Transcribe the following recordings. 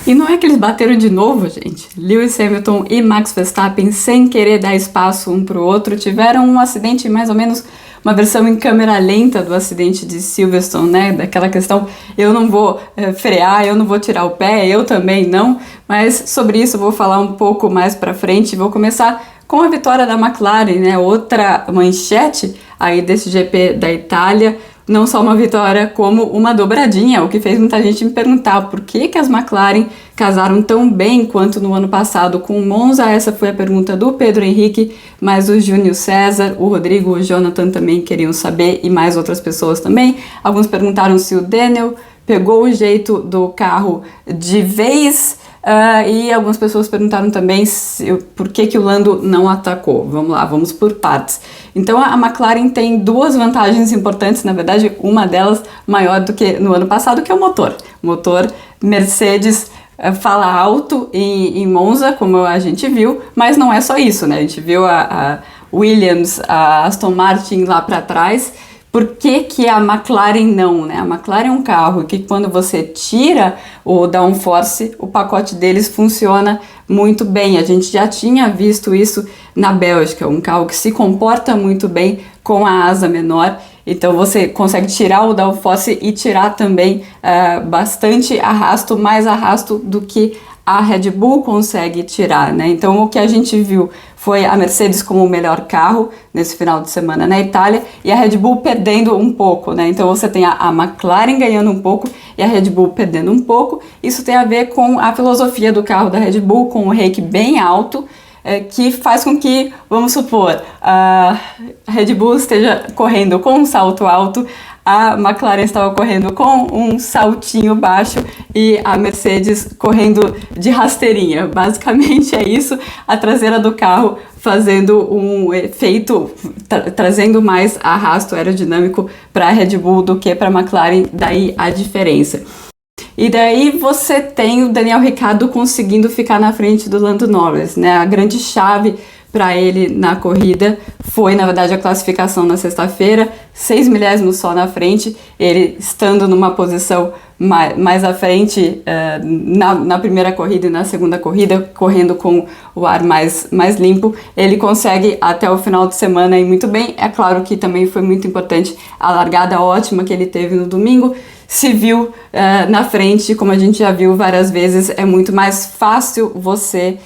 E não é que eles bateram de novo, gente. Lewis Hamilton e Max Verstappen, sem querer dar espaço um para o outro, tiveram um acidente, mais ou menos uma versão em câmera lenta do acidente de Silverstone, né? Daquela questão, eu não vou frear, eu não vou tirar o pé, eu também não. Mas sobre isso eu vou falar um pouco mais para frente. Vou começar com a vitória da McLaren, né? Outra manchete aí desse GP da Itália. Não só uma vitória, como uma dobradinha, o que fez muita gente me perguntar por que as McLaren casaram tão bem quanto no ano passado com o Monza. Essa foi a pergunta do Pedro Henrique, mas o Júnior César, o Rodrigo, o Jonathan também queriam saber, e mais outras pessoas também. Alguns perguntaram se o Daniel pegou o jeito do carro de vez, e algumas pessoas perguntaram também por que o Lando não atacou. Vamos lá, vamos por partes. Então a McLaren tem duas vantagens importantes, na verdade uma delas maior do que no ano passado, que é o motor. O motor Mercedes fala alto em Monza, como a gente viu, mas não é só isso, né? A gente viu a Williams, a Aston Martin lá para trás. Por que a McLaren não, né? A McLaren é um carro que quando você tira o downforce, o pacote deles funciona muito bem. A gente já tinha visto isso na Bélgica, um carro que se comporta muito bem com a asa menor. Então você consegue tirar o downforce e tirar também bastante arrasto, mais arrasto do que a Red Bull consegue tirar, né? Então o que a gente viu foi a Mercedes como o melhor carro nesse final de semana na Itália e a Red Bull perdendo um pouco, né? Então você tem a McLaren ganhando um pouco e a Red Bull perdendo um pouco. Isso tem a ver com a filosofia do carro da Red Bull, com o rake bem alto, que faz com que, vamos supor, a Red Bull esteja correndo com um salto alto, a McLaren estava correndo com um saltinho baixo e a Mercedes correndo de rasteirinha. Basicamente é isso, a traseira do carro fazendo um efeito, trazendo mais arrasto aerodinâmico para a Red Bull do que para a McLaren, daí a diferença. E daí você tem o Daniel Ricciardo conseguindo ficar na frente do Lando Norris, né? A grande chave para ele na corrida foi, na verdade, a classificação na sexta-feira, 6 milésimos só na frente, ele estando numa posição mais à frente na primeira corrida e na segunda corrida, correndo com o ar mais limpo, ele consegue até o final de semana ir muito bem. É claro que também foi muito importante a largada ótima que ele teve no domingo. Se viu na frente, como a gente já viu várias vezes, é muito mais fácil você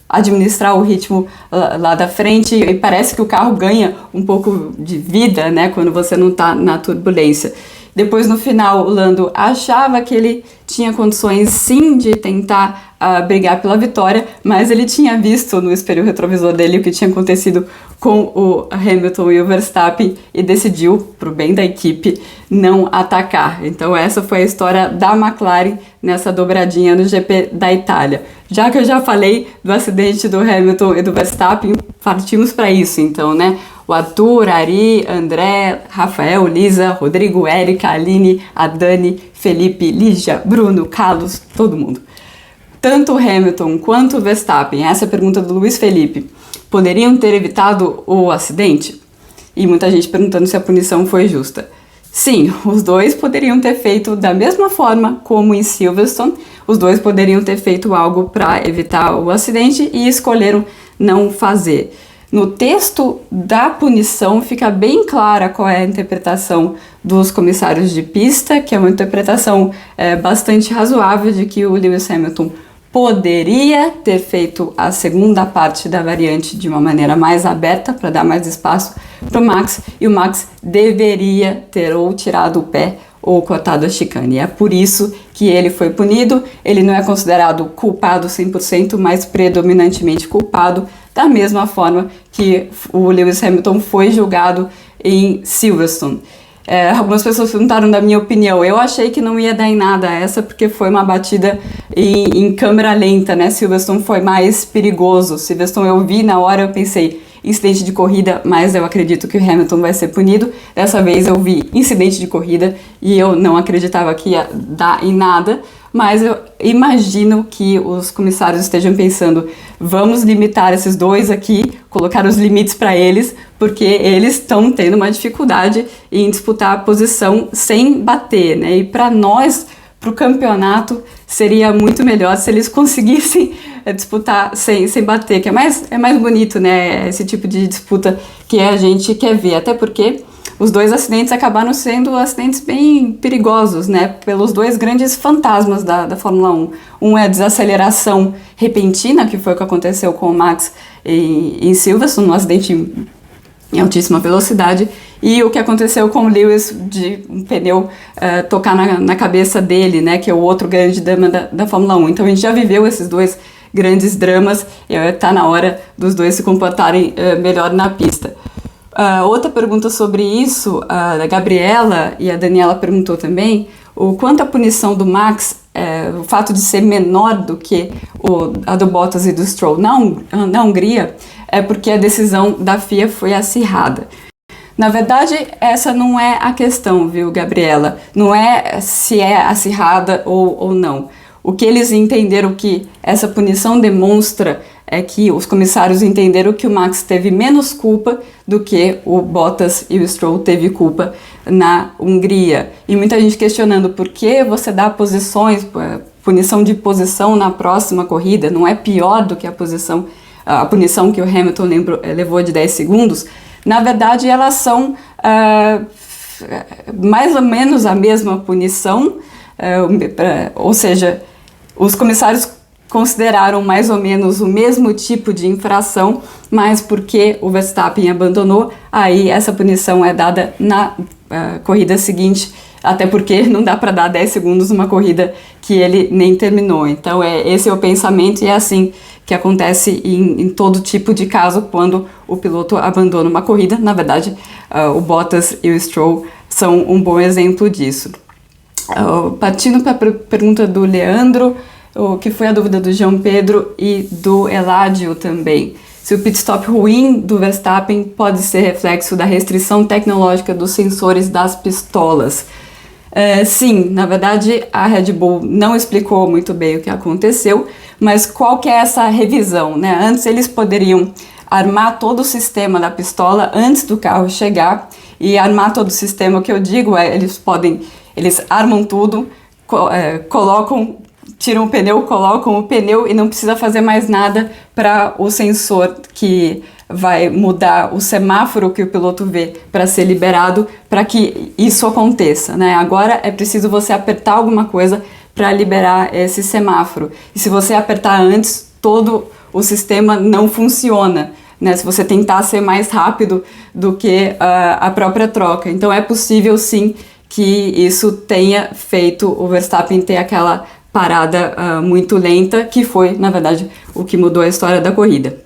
administrar o ritmo lá da frente, e parece que o carro ganha um pouco de vida, né, quando você não está na turbulência. Depois, no final, o Lando achava que ele tinha condições, sim, de tentar brigar pela vitória, mas ele tinha visto no espelho retrovisor dele o que tinha acontecido com o Hamilton e o Verstappen e decidiu, pro bem da equipe, não atacar. Então essa foi a história da McLaren nessa dobradinha no GP da Itália. Já que eu já falei do acidente do Hamilton e do Verstappen, partimos para isso então, né? O Arthur, Ari, André, Rafael, Lisa, Rodrigo, Érica, Aline, a Dani, Felipe, Lígia, Bruno, Carlos, todo mundo. Tanto o Hamilton quanto o Verstappen, essa é a pergunta do Luiz Felipe, poderiam ter evitado o acidente? E muita gente perguntando se a punição foi justa. Sim, os dois poderiam ter feito da mesma forma como em Silverstone, os dois poderiam ter feito algo para evitar o acidente e escolheram não fazer. No texto da punição fica bem clara qual é a interpretação dos comissários de pista, que é uma interpretação bastante razoável de que o Lewis Hamilton poderia ter feito a segunda parte da variante de uma maneira mais aberta, para dar mais espaço para o Max, e o Max deveria ter ou tirado o pé ou cortado a chicane. É por isso que ele foi punido. Ele não é considerado culpado 100%, mas predominantemente culpado, da mesma forma que o Lewis Hamilton foi julgado em Silverstone. Algumas pessoas perguntaram da minha opinião. Eu achei que não ia dar em nada essa, porque foi uma batida em câmera lenta, né? Silverstone foi mais perigoso. Silverstone eu vi na hora, eu pensei, incidente de corrida, mas eu acredito que o Hamilton vai ser punido. Dessa vez eu vi incidente de corrida e eu não acreditava que ia dar em nada, mas eu imagino que os comissários estejam pensando, vamos limitar esses dois aqui, colocar os limites para eles, porque eles estão tendo uma dificuldade em disputar a posição sem bater, né? E para nós, para o campeonato, seria muito melhor se eles conseguissem disputar sem bater, que é mais bonito, né? Esse tipo de disputa que a gente quer ver, até porque os dois acidentes acabaram sendo acidentes bem perigosos, né? Pelos dois grandes fantasmas da Fórmula 1. Um é a desaceleração repentina, que foi o que aconteceu com o Max em Silverstone, um acidente em altíssima velocidade, e o que aconteceu com o Lewis de um pneu tocar na cabeça dele, né? Que é o outro grande drama da Fórmula 1. Então a gente já viveu esses dois grandes dramas e está na hora dos dois se comportarem melhor na pista. Outra pergunta sobre isso, a Gabriela e a Daniela perguntou também, o quanto a punição do Max, o fato de ser menor do que a do Bottas e do Stroll na Hungria, é porque a decisão da FIA foi acirrada. Na verdade, essa não é a questão, viu, Gabriela? Não é se é acirrada ou não. O que eles entenderam que essa punição demonstra é que os comissários entenderam que o Max teve menos culpa do que o Bottas e o Stroll teve culpa na Hungria. E muita gente questionando por que você dá punição de posição na próxima corrida, não é pior do que a punição que o Hamilton levou de 10 segundos. Na verdade, elas são mais ou menos a mesma punição, ou seja, os comissários consideraram mais ou menos o mesmo tipo de infração, mas porque o Verstappen abandonou, aí essa punição é dada na corrida seguinte, até porque não dá para dar 10 segundos numa corrida que ele nem terminou. Então esse é o pensamento e é assim que acontece em todo tipo de caso quando o piloto abandona uma corrida. Na verdade, o Bottas e o Stroll são um bom exemplo disso. Partindo para a pergunta do Leandro, o que foi a dúvida do João Pedro e do Eladio também. Se o pit stop ruim do Verstappen pode ser reflexo da restrição tecnológica dos sensores das pistolas. Sim, na verdade a Red Bull não explicou muito bem o que aconteceu, mas qual que é essa revisão, né? Antes eles poderiam armar todo o sistema da pistola antes do carro chegar, e armar todo o sistema, o que eu digo eles armam tudo, tiram o pneu, colocam o pneu e não precisa fazer mais nada para o sensor que vai mudar o semáforo que o piloto vê para ser liberado, para que isso aconteça, né? Agora é preciso você apertar alguma coisa para liberar esse semáforo. E se você apertar antes, todo o sistema não funciona, né? Se você tentar ser mais rápido do que a própria troca. Então é possível sim que isso tenha feito o Verstappen ter aquela parada muito lenta, que foi, na verdade, o que mudou a história da corrida.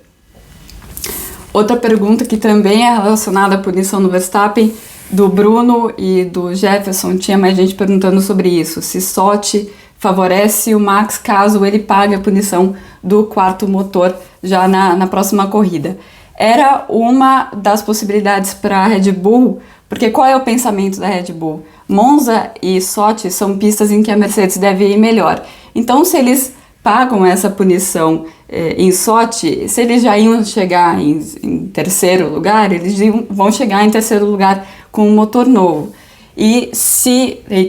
Outra pergunta que também é relacionada à punição no Verstappen, do Bruno e do Jefferson, tinha mais gente perguntando sobre isso, se Sochi favorece o Max caso ele pague a punição do quarto motor já na próxima corrida. Era uma das possibilidades para a Red Bull, porque qual é o pensamento da Red Bull? Monza e Sochi são pistas em que a Mercedes deve ir melhor. Então, se eles pagam essa punição em Sochi, se eles já iam chegar em terceiro lugar, eles vão chegar em terceiro lugar com um motor novo. E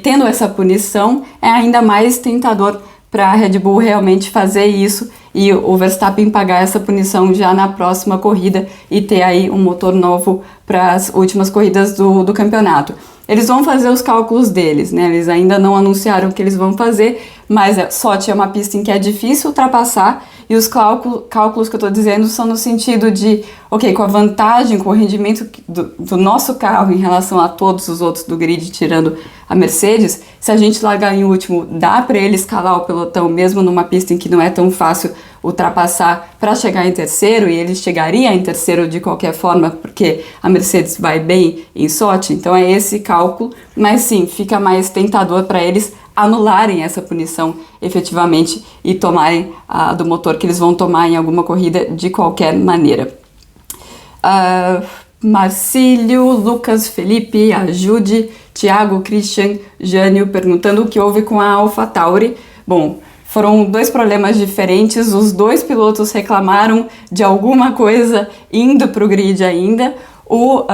tendo essa punição, é ainda mais tentador para a Red Bull realmente fazer isso e o Verstappen pagar essa punição já na próxima corrida e ter aí um motor novo para as últimas corridas do campeonato. Eles vão fazer os cálculos deles, né? Eles ainda não anunciaram o que eles vão fazer, mas Sochi é uma pista em que é difícil ultrapassar e os cálculos que eu estou dizendo são no sentido de, ok, com a vantagem, com o rendimento do nosso carro em relação a todos os outros do grid, tirando a Mercedes, se a gente largar em último, dá para ele escalar o pelotão mesmo numa pista em que não é tão fácil ultrapassar para chegar em terceiro, e ele chegaria em terceiro de qualquer forma, porque a Mercedes vai bem em Sochi. Então é esse cálculo, mas sim, fica mais tentador para eles anularem essa punição efetivamente e tomarem a do motor que eles vão tomar em alguma corrida de qualquer maneira. Marcílio, Lucas, Felipe, Ajude, Thiago, Christian, Jânio perguntando o que houve com a AlphaTauri. Bom, foram dois problemas diferentes, os dois pilotos reclamaram de alguma coisa indo para o grid ainda. o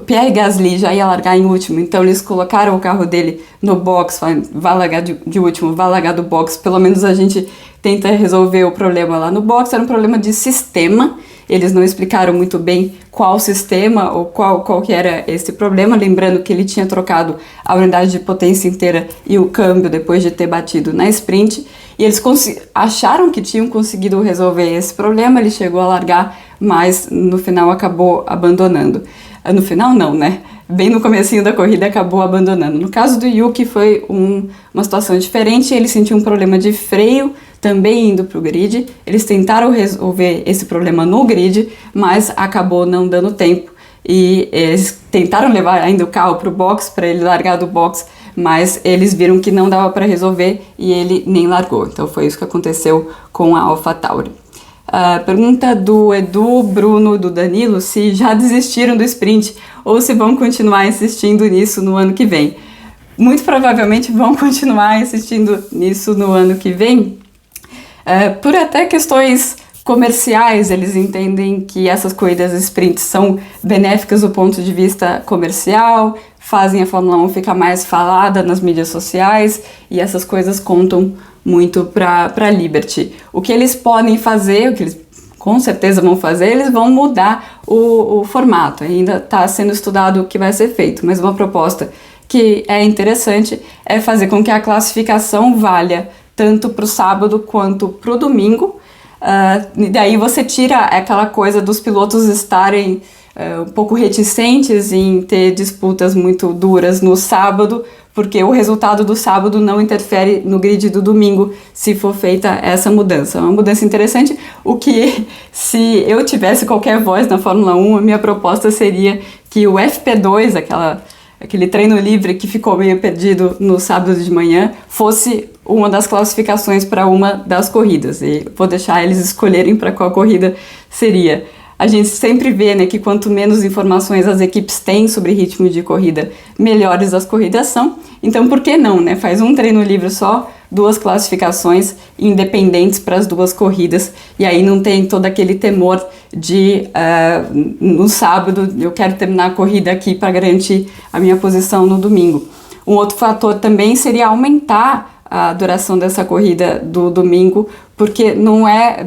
Pierre Gasly já ia largar em último, então eles colocaram o carro dele no box, vai largar de último, vai largar do box, pelo menos a gente tenta resolver o problema lá no box. Era um problema de sistema, eles não explicaram muito bem qual sistema ou qual que era esse problema, lembrando que ele tinha trocado a unidade de potência inteira e o câmbio depois de ter batido na sprint, e eles acharam que tinham conseguido resolver esse problema. Ele chegou a largar, mas no final acabou abandonando. No final não, né? Bem no comecinho da corrida acabou abandonando. No caso do Yuki foi uma situação diferente, ele sentiu um problema de freio também indo para o grid. Eles tentaram resolver esse problema no grid, mas acabou não dando tempo. E eles tentaram levar ainda o carro para o box, para ele largar do box, mas eles viram que não dava para resolver e ele nem largou. Então foi isso que aconteceu com a AlphaTauri. Pergunta do Edu, Bruno, do Danilo, se já desistiram do sprint ou se vão continuar insistindo nisso no ano que vem. Muito provavelmente vão continuar insistindo nisso no ano que vem, por até questões comerciais. Eles entendem que essas corridas sprints são benéficas do ponto de vista comercial, fazem a Fórmula 1 ficar mais falada nas mídias sociais e essas coisas contam muito para a Liberty. O que eles podem fazer, o que eles com certeza vão fazer, eles vão mudar o formato. Ainda está sendo estudado o que vai ser feito, mas uma proposta que é interessante é fazer com que a classificação valha tanto para o sábado quanto para o domingo. Daí você tira aquela coisa dos pilotos estarem um pouco reticentes em ter disputas muito duras no sábado, porque o resultado do sábado não interfere no grid do domingo se for feita essa mudança. É uma mudança interessante, o que, se eu tivesse qualquer voz na Fórmula 1, a minha proposta seria que o FP2, aquele treino livre que ficou meio perdido no sábado de manhã, fosse uma das classificações para uma das corridas. E vou deixar eles escolherem para qual corrida seria. A gente sempre vê, né, que quanto menos informações as equipes têm sobre ritmo de corrida, melhores as corridas são. Então, por que não, né? Faz um treino livre só, 2 classificações independentes para as 2 corridas, e aí não tem todo aquele temor de, no sábado, eu quero terminar a corrida aqui para garantir a minha posição no domingo. Um outro fator também seria aumentar a duração dessa corrida do domingo, porque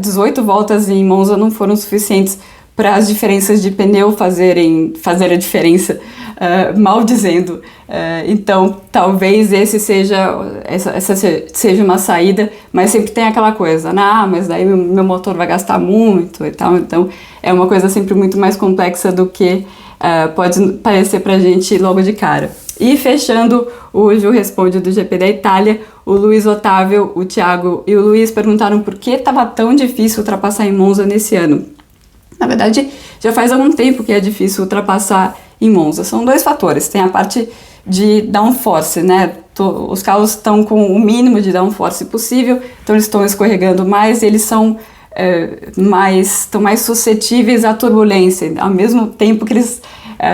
18 voltas em Monza não foram suficientes para as diferenças de pneu fazer a diferença, mal dizendo. Então, talvez essa seja uma saída, mas sempre tem aquela coisa, mas daí meu motor vai gastar muito e tal. Então, é uma coisa sempre muito mais complexa do que pode parecer pra gente logo de cara. E fechando, o Ju Responde do GP da Itália, o Luiz Otávio, o Thiago e o Luiz perguntaram por que estava tão difícil ultrapassar em Monza nesse ano. Na verdade, já faz algum tempo que é difícil ultrapassar em Monza. São 2 fatores. Tem a parte de downforce, né? Os carros estão com o mínimo de downforce possível, então eles estão escorregando mais e eles estão mais suscetíveis à turbulência, ao mesmo tempo que eles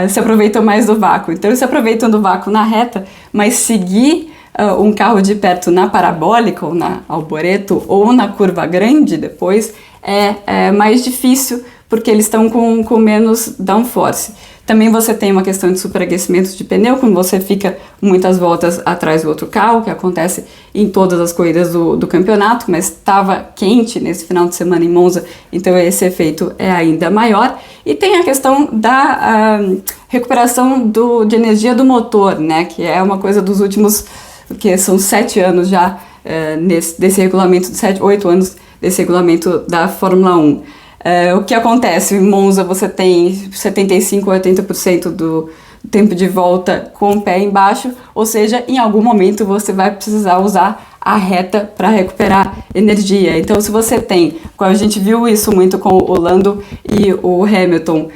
se aproveitam mais do vácuo. Então eles se aproveitam do vácuo na reta, mas seguir um carro de perto na parabólica, ou na Alboreto, ou na curva grande depois, é mais difícil, porque eles estão com menos downforce. Também você tem uma questão de superaquecimento de pneu, quando você fica muitas voltas atrás do outro carro, que acontece em todas as corridas do campeonato, mas estava quente nesse final de semana em Monza, então esse efeito é ainda maior. E tem a questão da recuperação de energia do motor, né, que é uma coisa dos últimos, que são 7 anos já desse regulamento, 8 anos desse regulamento da Fórmula 1. O que acontece? Em Monza você tem 75 a 80% do tempo de volta com o pé embaixo, ou seja, em algum momento você vai precisar usar a reta para recuperar energia. Então, se você tem, a gente viu isso muito com o Lando e o Hamilton,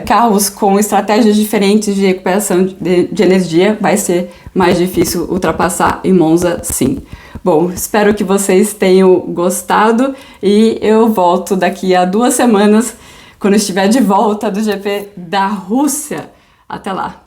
carros com estratégias diferentes de recuperação de energia, vai ser mais difícil ultrapassar em Monza, sim. Bom, espero que vocês tenham gostado e eu volto daqui a 2 semanas, quando estiver de volta do GP da Rússia. Até lá!